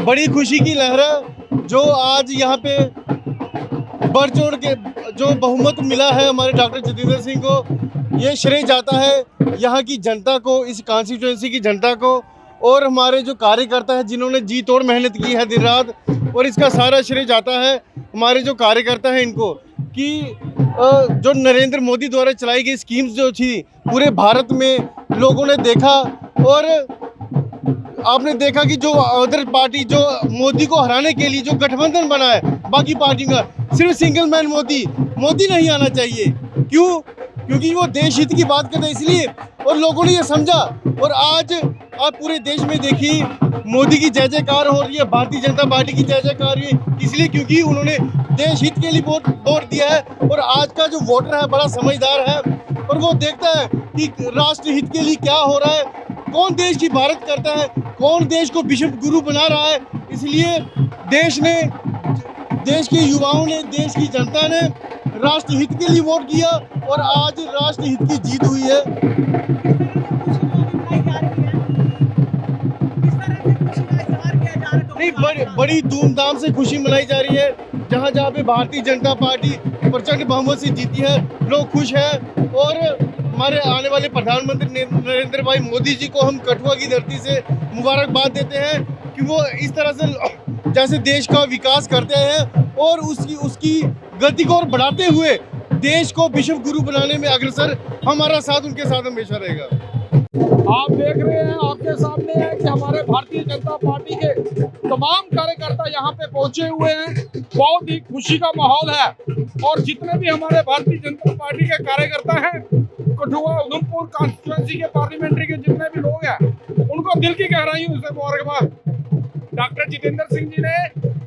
बड़ी खुशी की लहर है जो आज यहाँ पे बढ़ चढ़ के जो बहुमत मिला है हमारे डॉक्टर जितेंद्र सिंह को। ये श्रेय जाता है यहाँ की जनता को, इस कॉन्स्टिट्यूंसी की जनता को, और हमारे जो कार्यकर्ता हैं जिन्होंने जी तोड़ मेहनत की है दिन रात। और इसका सारा श्रेय जाता है हमारे जो कार्यकर्ता हैं इनको, कि जो नरेंद्र मोदी द्वारा चलाई गई स्कीम्स जो थी पूरे भारत में लोगों ने देखा। और आपने देखा कि जो अदर पार्टी जो मोदी को हराने के लिए जो गठबंधन बना है बाकी पार्टी का, सिर्फ सिंगल मैन मोदी नहीं आना चाहिए। क्यों? क्योंकि वो देश हित की बात करते हैं इसलिए, और लोगों ने ये समझा। और आज आप पूरे देश में देखिए मोदी की जय जयकार हो रही है, भारतीय जनता पार्टी की जय जयकार हो रही है, इसलिए क्योंकि उन्होंने देश हित के लिए वोट दिया है। और आज का जो वोटर है बड़ा समझदार है और वो देखता है कि राष्ट्र हित के लिए क्या हो रहा है, कौन देश की भारत करता है, कौन देश को विश्व गुरु बना रहा है। इसलिए देश के युवाओं ने, देश की जनता ने राष्ट्र हित के लिए वोट किया और आज राष्ट्र हित की जीत हुई है। नहीं, बड़ी धूमधाम से खुशी मनाई जा रही है। जहाँ जहाँ पे भारतीय जनता पार्टी प्रचंड बहुमत से जीती है, लोग खुश हैं। और हमारे आने वाले प्रधानमंत्री नरेंद्र भाई मोदी जी को हम कठुआ की धरती से मुबारकबाद देते हैं कि वो इस तरह से जैसे देश का विकास करते हैं और उसकी गति को और बढ़ाते हुए देश को विश्व गुरु बनाने में अग्रसर, हमारा साथ उनके साथ हमेशा रहेगा। आप देख रहे हैं, आपके सामने है कि हमारे भारतीय जनता पार्टी के तमाम कार्यकर्ता यहाँ पे पहुंचे हुए हैं। बहुत ही खुशी का माहौल है और जितने भी हमारे भारतीय जनता पार्टी के कार्यकर्ता हैं, कठुआ उधमपुर कॉन्स्टिट्यूंसी के पार्लियामेंट्री के जितने भी लोग हैं, उनको दिल की गहराइयों से मुबारकबाद। डॉक्टर जितेंद्र सिंह जी ने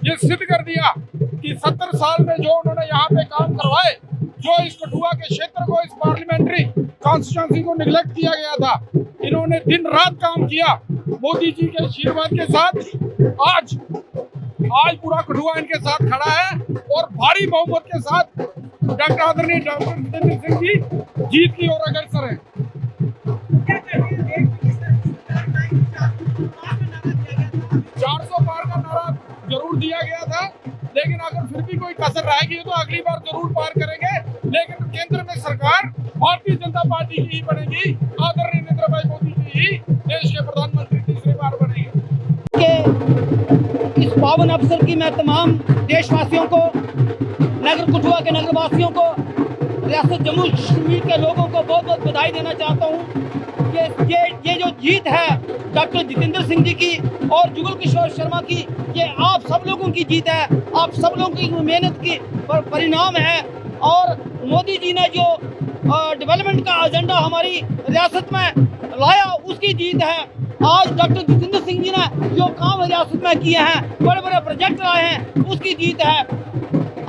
ये सिद्ध कर दिया कि 70 साल में जो उन्होंने यहाँ पे काम करवाए, जो इस कठुआ के क्षेत्र को, इस पार्लियामेंट्री कॉन्स्टिट्यूंसी को निगलेक्ट किया गया था, इन्होंने दिन रात काम किया मोदी जी के आशीर्वाद के साथ। आज पूरा कठुआ इनके साथ खड़ा है और भारी बहुमत के साथ डॉक्टर आदरणीय डॉक्टर जितेंद्र सिंह जी जीत की ओर अग्रसर है। 400 पार का नारा जरूर दिया गया था, लेकिन अगर फिर भी कोई कसर रहेगी तो अगली बार जरूर पार करेंगे। लेकिन केंद्र में सरकार भारतीय जनता पार्टी की ही बनेगी, आदरणीय नरेंद्र भाई मोदी जी ही देश के प्रधानमंत्री तीसरी बार बनेंगे। इस पावन अवसर की मैं तमाम देशवासियों को, नगर कठुआ के नगरवासियों को, रियासत जम्मू कश्मीर के लोगों को बहुत बहुत बधाई देना चाहता हूँ। ये जो जीत है डॉक्टर जितेंद्र सिंह जी की और जुगल किशोर शर्मा की, ये आप सब लोगों की जीत है, आप सब लोगों की मेहनत की परिणाम है। और मोदी जी ने जो डेवलपमेंट का एजेंडा हमारी रियासत में लाया, उसकी जीत है। आज डॉक्टर जितेंद्र सिंह जी ने जो काम रियासत में किए हैं, बड़े बड़े प्रोजेक्ट लाए हैं, उसकी जीत है।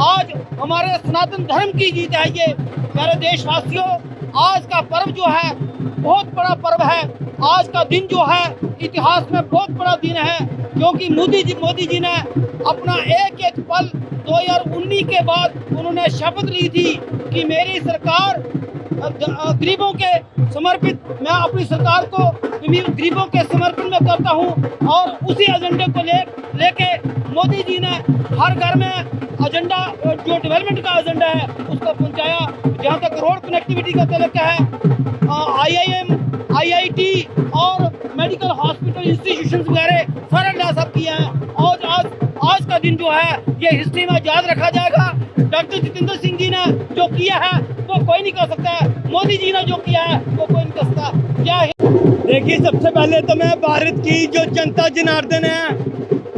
आज हमारे सनातन धर्म की जीत है। ये प्यारे देशवासियों, आज का पर्व जो है बहुत बड़ा पर्व है। आज का दिन जो है इतिहास में बहुत बड़ा दिन है, क्योंकि मोदी जी ने अपना एक एक पल 2019 के बाद उन्होंने शपथ ली थी कि मेरी सरकार गरीबों के समर्पित, मैं अपनी सरकार को गरीबों के समर्पण में करता हूं। और उसी एजेंडे को लेके मोदी जी ने हर घर में एजेंडा, जो डेवलपमेंट का एजेंडा है, उसको पहुंचाया। जहां तक रोड कनेक्टिविटी का तल्लुक है, IIM, IIT और मेडिकल हॉस्पिटल इंस्टीट्यूशन वगैरह सारा डेवलप किया है। और आज का दिन जो है ये हिस्ट्री में याद रखा जाएगा। डॉक्टर जितेंद्र सिंह जी ने जो किया है वो कोई नहीं कर सकता है, मोदी जी ने जो किया है वो कोई नहीं कर सकता। क्या है? देखिए, सबसे पहले तो मैं भारत की जो जनता जनार्दन है,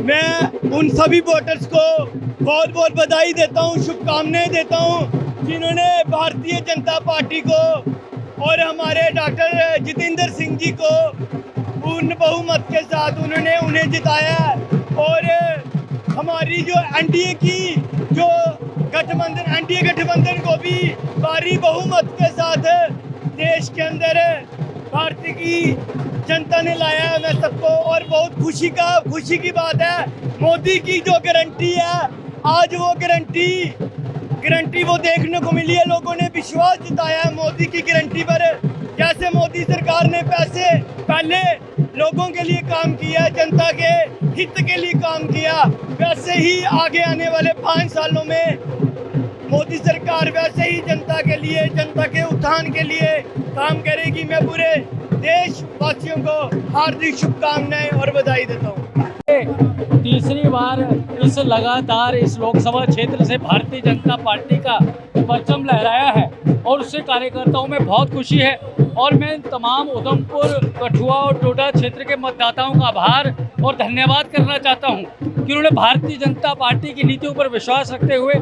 मैं उन सभी वोटर्स को बहुत बहुत बधाई देता हूँ, शुभकामनाएं देता हूँ, जिन्होंने भारतीय जनता पार्टी को और हमारे डॉक्टर जितेंद्र सिंह जी को पूर्ण बहुमत के साथ उन्हें जिताया। और हमारी जो एनडीए की जो गठबंधन, एनडीए गठबंधन को भी भारी बहुमत के साथ देश के अंदर भारतीय की जनता ने लाया है मैं सबको। और बहुत खुशी की बात है, मोदी की जो गारंटी है, आज वो गारंटी वो देखने को मिली है। लोगों ने विश्वास जताया है मोदी की गारंटी पर। जैसे मोदी सरकार ने पैसे पहले लोगों के लिए काम किया, जनता के हित के लिए काम किया, वैसे ही आगे आने वाले 5 सालों में मोदी सरकार वैसे ही जनता के लिए, जनता के उत्थान के लिए काम करेगी। मैं पूरे देशवासियों को हार्दिक शुभकामनाएं और बधाई देता हूँ। तीसरी बार इस लगातार इस लोकसभा क्षेत्र से भारतीय जनता पार्टी का परचम लहराया है और उससे कार्यकर्ताओं में बहुत खुशी है। और मैं तमाम उधमपुर, कठुआ और डोडा क्षेत्र के मतदाताओं का आभार और धन्यवाद करना चाहता हूं कि उन्होंने भारतीय जनता पार्टी की नीतियों पर विश्वास रखते हुए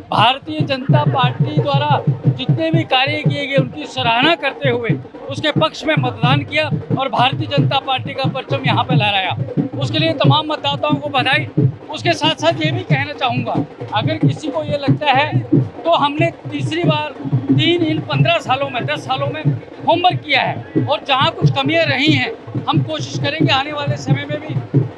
भारतीय जनता पार्टी द्वारा जितने भी कार्य किए गए उनकी सराहना करते हुए उसके पक्ष में मतदान किया और भारतीय जनता पार्टी का परचम यहाँ पर लहराया। उसके लिए तमाम मतदाताओं को बधाई। उसके साथ साथ ये भी कहना चाहूँगा, अगर किसी को ये लगता है तो हमने तीसरी बार 15 सालों में 10 सालों में होमवर्क किया है और जहाँ कुछ कमियाँ रही हैं हम कोशिश करेंगे आने वाले समय में भी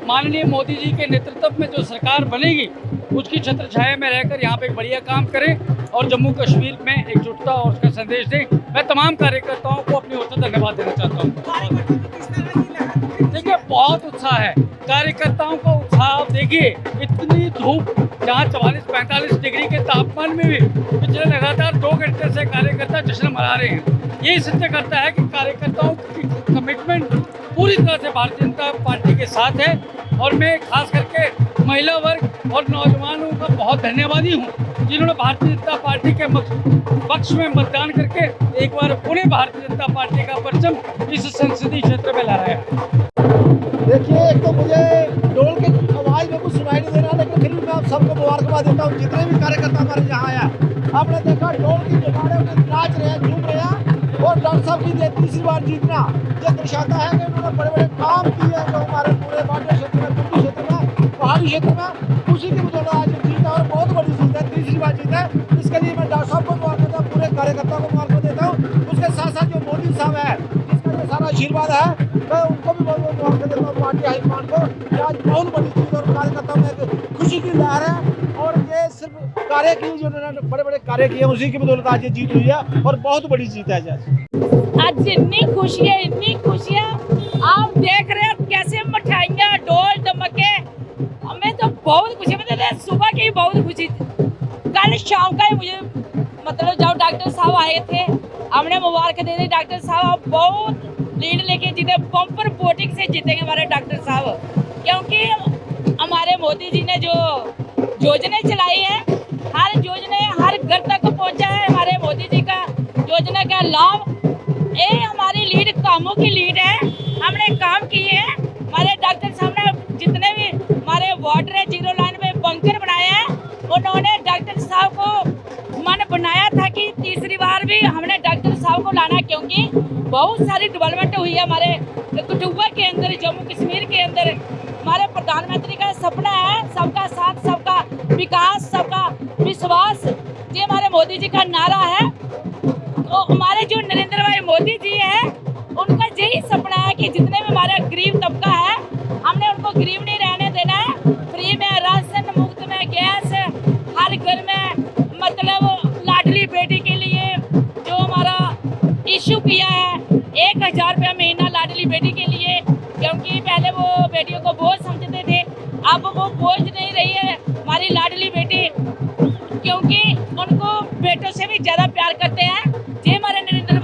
माननीय मोदी जी के नेतृत्व में जो सरकार बनेगी उसकी छत्र छाया में रहकर यहाँ पे एक बढ़िया काम करें और जम्मू कश्मीर में एकजुटता और उसका संदेश दें। मैं तमाम कार्यकर्ताओं को अपनी ओर से धन्यवाद देना चाहता हूँ। देखिए बहुत उत्साह है कार्यकर्ताओं का उत्साह। आप देखिए इतनी धूप, जहाँ 44-45 डिग्री के तापमान में भी पिछले लगातार 2 घंटे से कार्यकर्ता जश्न मना रहे हैं। यही सिद्ध करता है कि कार्यकर्ताओं की कमिटमेंट पूरी तरह से भारतीय जनता पार्टी के साथ है। और मैं खास करके महिला वर्ग और नौजवानों का बहुत धन्यवादी हूँ जिन्होंने भारतीय जनता पार्टी के पक्ष में मतदान करके एक बार पुनः भारतीय जनता पार्टी का परचम इस संसदीय क्षेत्र में लहराया। देखिए, एक तो मुझे ढोल की आवाज़ में कुछ सुनाई नहीं दे रहा, लेकिन फिर भी मैं आप सबको मुबारकबाद देता हूँ जितने भी कार्यकर्ता हमारे यहाँ आया। आपने देखा ढोल की जमाने में नाच रहे हैं, झूम रहे हैं और डॉक्टर साहब की तीसरी बार जीतना ये दर्शाता है कि उन्होंने बड़े बड़े काम किए हैं जो हमारे पूरे बाटे क्षेत्र में, कुंडी क्षेत्र में, पहाड़ी क्षेत्र में, उसी की बदौलत आज जीत है और बहुत बड़ी जीत है, तीसरी बार जीत है। इसके लिए मैं डॉक्टर साहब को मुबारक देता हूँ, पूरे कार्यकर्ताओं को मुबारक देता हूँ। उसके साथ साथ जो मोदी साहब है जिसका जो सारा आशीर्वाद है मैं उनको भी बहुत बहुत मुबारक देता हूँ, पार्टी हाईकमान को। आज बहुत बड़ी जीत और कार्यकर्ताओं में खुशी की लहर है और ये सिर्फ कार्य की जो उन्होंने बड़े बड़े कार्य किए उसी की बदौलत आज ये जीत हुई है और बहुत बड़ी जीत है। आज इतनी खुशियाँ आप देख रहे हैं कैसे मिठाइयाँ, ढोल धमके, हमें तो बहुत खुशी, मतलब सुबह की बहुत खुशी थी। कल शाम का ही मुझे मतलब जब डॉक्टर साहब आए थे हमने मुबारक दे दी। डॉक्टर साहब बहुत लीड लेके जीते, बम्पर वोटिंग से जीतेंगे हमारे डॉक्टर साहब, क्योंकि हमारे मोदी जी ने जो योजना चलाई है हर योजना हर घर तक पहुंचा है। हमारे मोदी जी का योजना का लाभ ये हमारी लीड कामों की लीड है, हमने काम किए हैं। हमारे डॉक्टर साहब ने जितने भी हमारे वाटर है 0 लाइन में बंकर बनाए हैं, उन्होंने डॉक्टर साहब को मन बनाया था कि तीसरी बार भी हमने डॉक्टर साहब को लाना, क्योंकि बहुत सारी डेवलपमेंट हुई है हमारे कठुआ के अंदर, जम्मू कश्मीर के अंदर। हमारे प्रधानमंत्री का सपना है सबका साथ, सबका विकास, सबका विश्वास, ये हमारे मोदी जी का नारा है। तो हमारे जो नरेंद्र भाई मोदी जी है उनका यही सपना है कि जितने भी हमारा गरीब तबका है हमने उनको गरीब नहीं रहने देना है। फ्री में राशन, मुफ्त में गैस, हर घर में, मतलब लाडली बेटी के लिए जो हमारा इशू किया है 1000 रुपया महीना लाडली बेटी के लिए, क्योंकि पहले वो बेटियों को बोझ समझते थे, अब वो बोझ नहीं रही है हमारी लाडली बेटी, क्योंकि उनको बेटों से भी ज़्यादा प्यार करते हैं। ये हमारे नरेंद्र